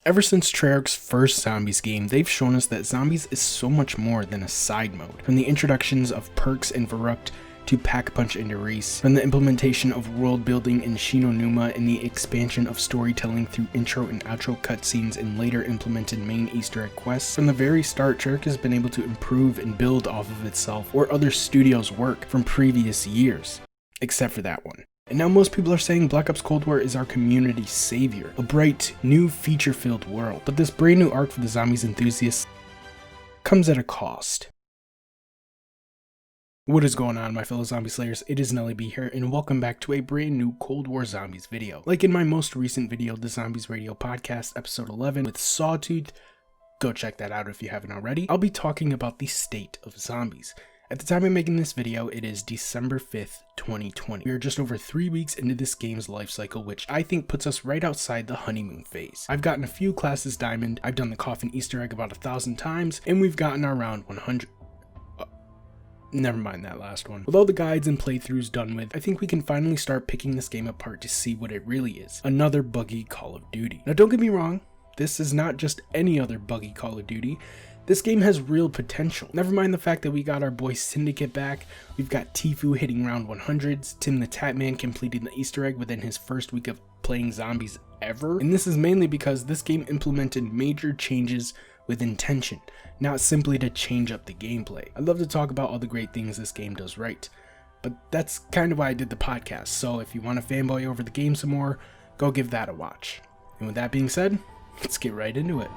Ever since Treyarch's first Zombies game, they've shown us that Zombies is so much more than a side mode. From the introductions of perks in VERRY to Pack-a-Punch into Race, from the implementation of world building in Shinonuma and the expansion of storytelling through intro and outro cutscenes and later implemented main Easter egg quests, from the very start Treyarch has been able to improve and build off of itself or other studios' work from previous years, except for that one. And now most people are saying Black Ops Cold War is our community's savior, a bright, new, feature-filled world. But this brand new arc for the Zombies enthusiasts comes at a cost. What is going on, my fellow Zombie Slayers? It is Nicholai B here, and welcome back to a brand new Cold War Zombies video. Like in my most recent video, the Zombies Radio Podcast, episode 11 with Sawtooth, go check that out if you haven't already. I'll be talking about the state of zombies. At the time of making this video, it is December 5th, 2020. We are just over 3 weeks into this game's life cycle, which I think puts us right outside the honeymoon phase. I've gotten a few classes diamond, I've done the coffin Easter egg about 1,000 times, and we've gotten our round 100. Never mind that last one. With all the guides and playthroughs done with, I think we can finally start picking this game apart to see what it really is. Another buggy Call of Duty. Now don't get me wrong, this is not just any other buggy Call of Duty. This game has real potential. Never mind the fact that we got our boy Syndicate back, we've got Tfue hitting round 100s, Tim the Tatman completing the Easter egg within his first week of playing zombies ever, and this is mainly because this game implemented major changes with intention, not simply to change up the gameplay. I'd love to talk about all the great things this game does right, but that's kind of why I did the podcast, so if you want to fanboy over the game some more, go give that a watch. And with that being said, let's get right into it.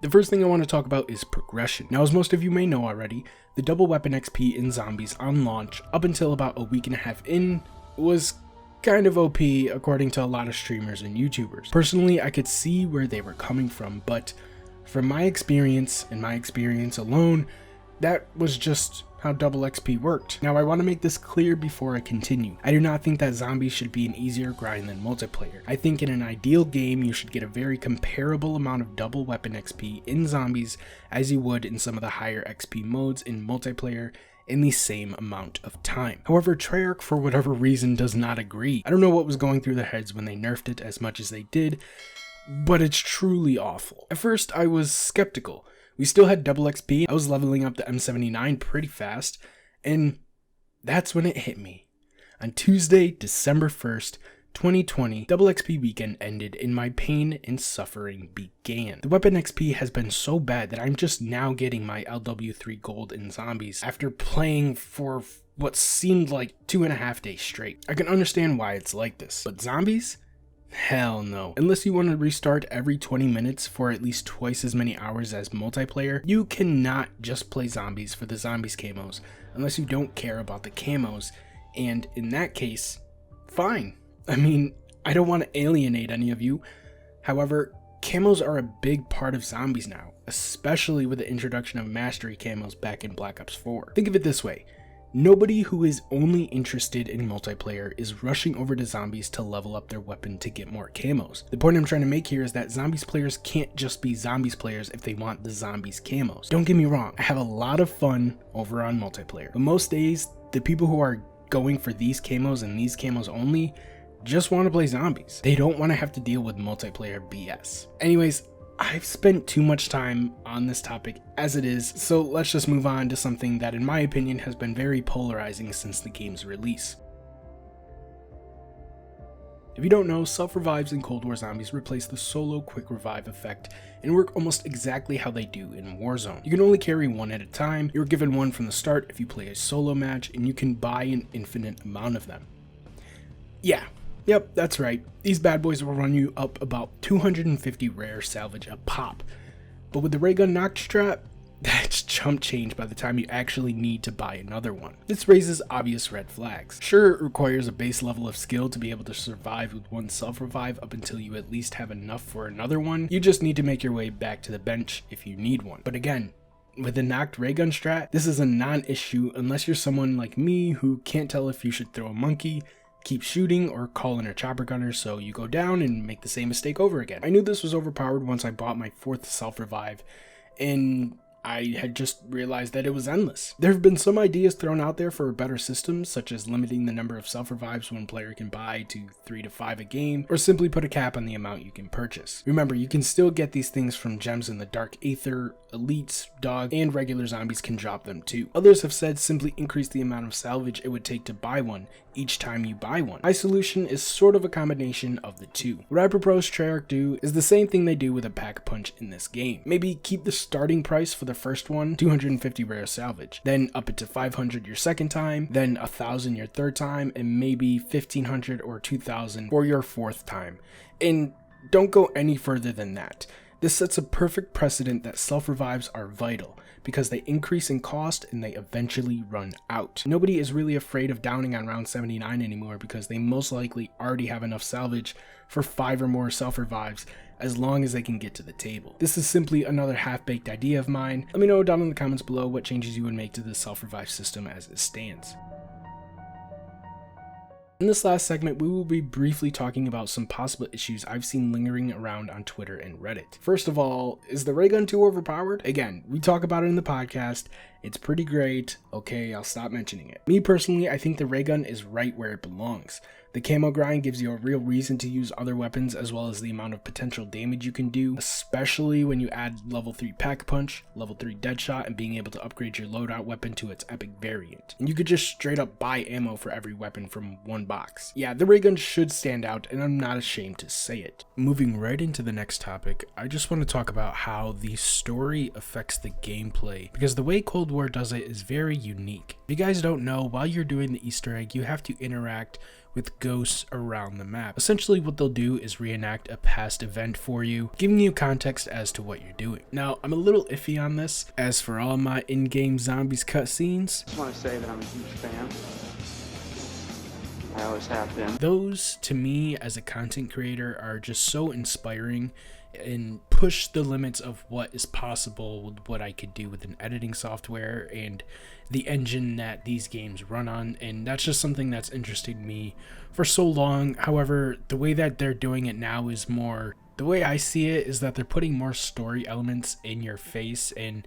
The first thing I want to talk about is progression. Now, as most of you may know already, the double weapon XP in Zombies on launch up until about a week and a half in was kind of OP according to a lot of streamers and YouTubers. Personally, I could see where they were coming from, but from my experience and my experience alone, that was just how double XP worked. Now, I want to make this clear before I continue. I do not think that Zombies should be an easier grind than multiplayer. I think in an ideal game, you should get a very comparable amount of double weapon XP in Zombies as you would in some of the higher XP modes in multiplayer in the same amount of time. However, Treyarch, for whatever reason, does not agree. I don't know what was going through their heads when they nerfed it as much as they did, but it's truly awful. At first, I was skeptical. We still had double XP, I was leveling up the M79 pretty fast, and that's when it hit me. On Tuesday, December 1st, 2020, double XP weekend ended and my pain and suffering began. The weapon XP has been so bad that I'm just now getting my LW3 gold in Zombies after playing for what seemed like 2.5 days straight. I can understand why it's like this, but Zombies? Hell no. Unless you want to restart every 20 minutes for at least twice as many hours as multiplayer, you cannot just play Zombies for the Zombies camos unless you don't care about the camos, and in that case, fine. I mean, I don't want to alienate any of you. However, camos are a big part of Zombies now, especially with the introduction of mastery camos back in Black Ops 4. Think of it this way. Nobody who is only interested in multiplayer is rushing over to Zombies to level up their weapon to get more camos. The point I'm trying to make here is that Zombies players can't just be Zombies players if they want the Zombies camos. Don't get me wrong, I have a lot of fun over on multiplayer, but most days, the people who are going for these camos and these camos only just want to play Zombies. They don't want to have to deal with multiplayer BS. Anyways, I've spent too much time on this topic as it is, so let's just move on to something that in my opinion has been very polarizing since the game's release. If you don't know, self-revives in Cold War Zombies replace the solo quick revive effect and work almost exactly how they do in Warzone. You can only carry one at a time, you're given one from the start if you play a solo match, and you can buy an infinite amount of them. Yep, that's right. These bad boys will run you up about 250 rare salvage a pop. But with the ray gun knocked strap, that's chump change by the time you actually need to buy another one. This raises obvious red flags. Sure, it requires a base level of skill to be able to survive with one self-revive up until you at least have enough for another one. You just need to make your way back to the bench if you need one. But again, with the knocked ray gun strat, this is a non-issue unless you're someone like me who can't tell if you should throw a monkey, keep shooting, or call in a chopper gunner so you go down and make the same mistake over again. I knew this was overpowered once I bought my 4th self-revive, and I had just realized that it was endless. There have been some ideas thrown out there for better systems, such as limiting the number of self-revives one player can buy to 3 to 5 a game, or simply put a cap on the amount you can purchase. Remember, you can still get these things from gems in the Dark Aether, elites, dog, and regular zombies can drop them too. Others have said simply increase the amount of salvage it would take to buy one each time you buy one. My solution is sort of a combination of the two. What I propose Treyarch do is the same thing they do with a pack-a-punch in this game. Maybe keep the starting price for the first one 250 rare salvage, then up it to 500 your second time, then 1000 your third time, and maybe 1500 or 2000 for your fourth time. And don't go any further than that. This sets a perfect precedent that self-revives are vital, because they increase in cost and they eventually run out. Nobody is really afraid of downing on round 79 anymore because they most likely already have enough salvage for 5 or more self-revives as long as they can get to the table. This is simply another half-baked idea of mine. Let me know down in the comments below what changes you would make to the self-revive system as it stands. In this last segment, we will be briefly talking about some possible issues I've seen lingering around on Twitter and Reddit. First of all, is the ray gun too overpowered? Again, we talk about it in the podcast. It's pretty great. Okay, I'll stop mentioning it. Me personally, I think the ray gun is right where it belongs. The camo grind gives you a real reason to use other weapons, as well as the amount of potential damage you can do, especially when you add level 3 pack-a-punch, level 3 deadshot, and being able to upgrade your loadout weapon to its epic variant. And you could just straight up buy ammo for every weapon from one box. Yeah, the ray gun should stand out, and I'm not ashamed to say it. Moving right into the next topic, I just want to talk about how the story affects the gameplay, because the way Cold War does it is very unique. If you guys don't know, while you're doing the Easter egg, you have to interact with ghosts around the map. Essentially what they'll do is reenact a past event for you, giving you context as to what you're doing. Now, I'm a little iffy on this. As for all my in-game zombies cutscenes, I just want to say that I'm a huge fan. I always have been. Those, to me, as a content creator, are just so inspiring and push the limits of what is possible with what I could do with an editing software and the engine that these games run on, and that's just something that's interested me for so long. However, the way that they're doing it now is more, the way I see it is that they're putting more story elements in your face, and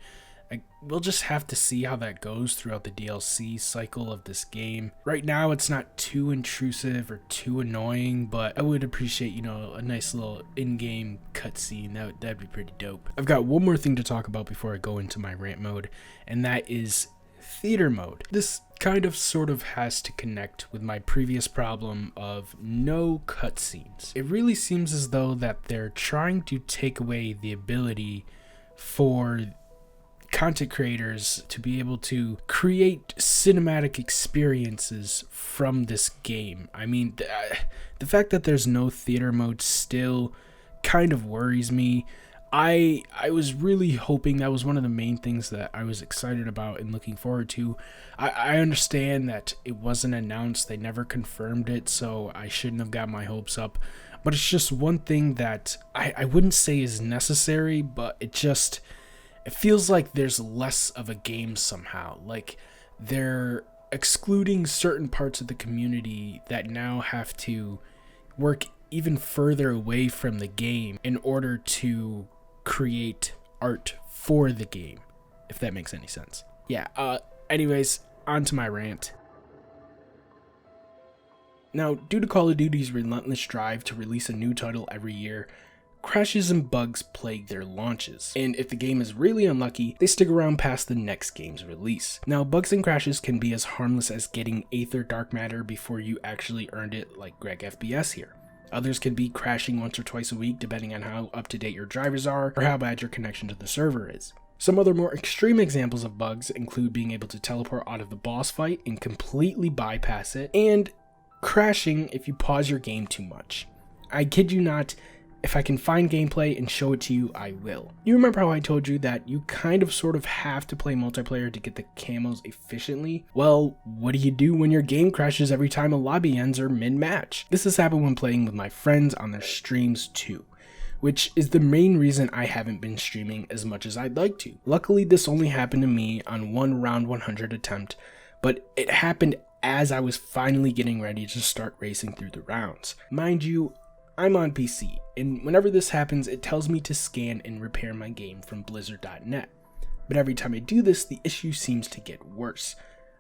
we'll just have to see how that goes throughout the DLC cycle of this game. Right now it's not too intrusive or too annoying, but I would appreciate, a nice little in-game cutscene. That'd be pretty dope. I've got one more thing to talk about before I go into my rant mode, and that is theater mode. This kind of sort of has to connect with my previous problem of no cutscenes. It really seems as though that they're trying to take away the ability for content creators to be able to create cinematic experiences from this game. I mean, the fact that there's no theater mode still kind of worries me. I was really hoping that was one of the main things that I was excited about and looking forward to. I understand that it wasn't announced, they never confirmed it, so I shouldn't have got my hopes up. But it's just one thing that I wouldn't say is necessary, but it feels like there's less of a game somehow. Like they're excluding certain parts of the community that now have to work even further away from the game in order to create art for the game, if that makes any sense. Yeah, anyways, on to my rant. Now, due to Call of Duty's relentless drive to release a new title every year, crashes and bugs plague their launches, and if the game is really unlucky, they stick around past the next game's release. Now, bugs and crashes can be as harmless as getting Aether Dark Matter before you actually earned it, like Greg FBS here. Others can be crashing once or twice a week depending on how up to date your drivers are or how bad your connection to the server is. Some other more extreme examples of bugs include being able to teleport out of the boss fight and completely bypass it, and crashing if you pause your game too much. I kid you not, if I can find gameplay and show it to you, I will. You remember how I told you that you kind of sort of have to play multiplayer to get the camos efficiently? Well, what do you do when your game crashes every time a lobby ends or mid-match? This has happened when playing with my friends on their streams too, which is the main reason I haven't been streaming as much as I'd like to. Luckily, this only happened to me on one round 100 attempt, but it happened as I was finally getting ready to start racing through the rounds. Mind you, I'm on PC, and whenever this happens, it tells me to scan and repair my game from blizzard.net. But every time I do this, the issue seems to get worse.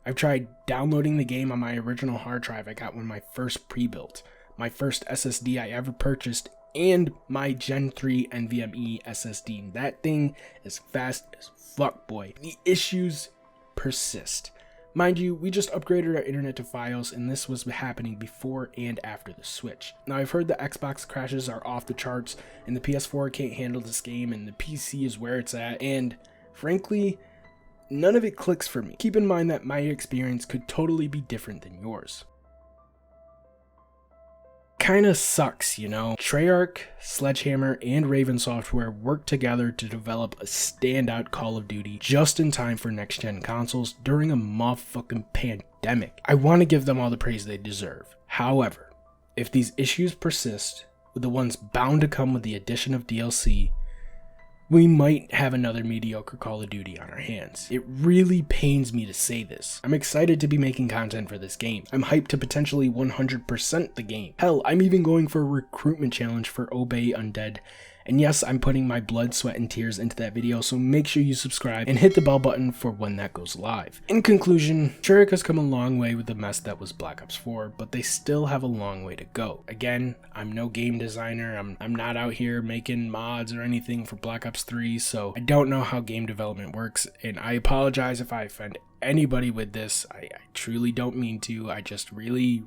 I've tried downloading the game on my original hard drive I got when my first pre-built, my first SSD I ever purchased, and my Gen 3 NVMe SSD. That thing is fast as fuck, boy. The issues persist. Mind you, we just upgraded our internet to Fios, and this was happening before and after the Switch. Now, I've heard the Xbox crashes are off the charts, and the PS4 can't handle this game, and the PC is where it's at, and frankly, none of it clicks for me. Keep in mind that my experience could totally be different than yours. Kinda sucks, you know? Treyarch, Sledgehammer, and Raven Software worked together to develop a standout Call of Duty just in time for next-gen consoles during a motherfucking pandemic. I want to give them all the praise they deserve. However, if these issues persist, with the ones bound to come with the addition of DLC, we might have another mediocre Call of Duty on our hands. It really pains me to say this. I'm excited to be making content for this game. I'm hyped to potentially 100% the game. Hell, I'm even going for a recruitment challenge for Obey Undead. And yes, I'm putting my blood, sweat, and tears into that video, so make sure you subscribe and hit the bell button for when that goes live. In conclusion, Treyarch has come a long way with the mess that was Black Ops 4, but they still have a long way to go. Again, I'm no game designer, I'm not out here making mods or anything for Black Ops 3, so I don't know how game development works, and I apologize if I offend anybody with this. I truly don't mean to. I just really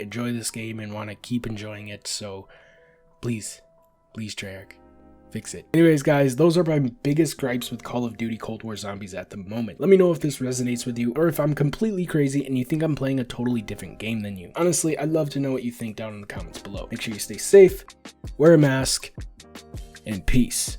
enjoy this game and want to keep enjoying it, so please Treyarch, fix it. Anyways guys, those are my biggest gripes with Call of Duty Cold War Zombies at the moment. Let me know if this resonates with you, or if I'm completely crazy and you think I'm playing a totally different game than you. Honestly, I'd love to know what you think down in the comments below. Make sure you stay safe, wear a mask, and peace.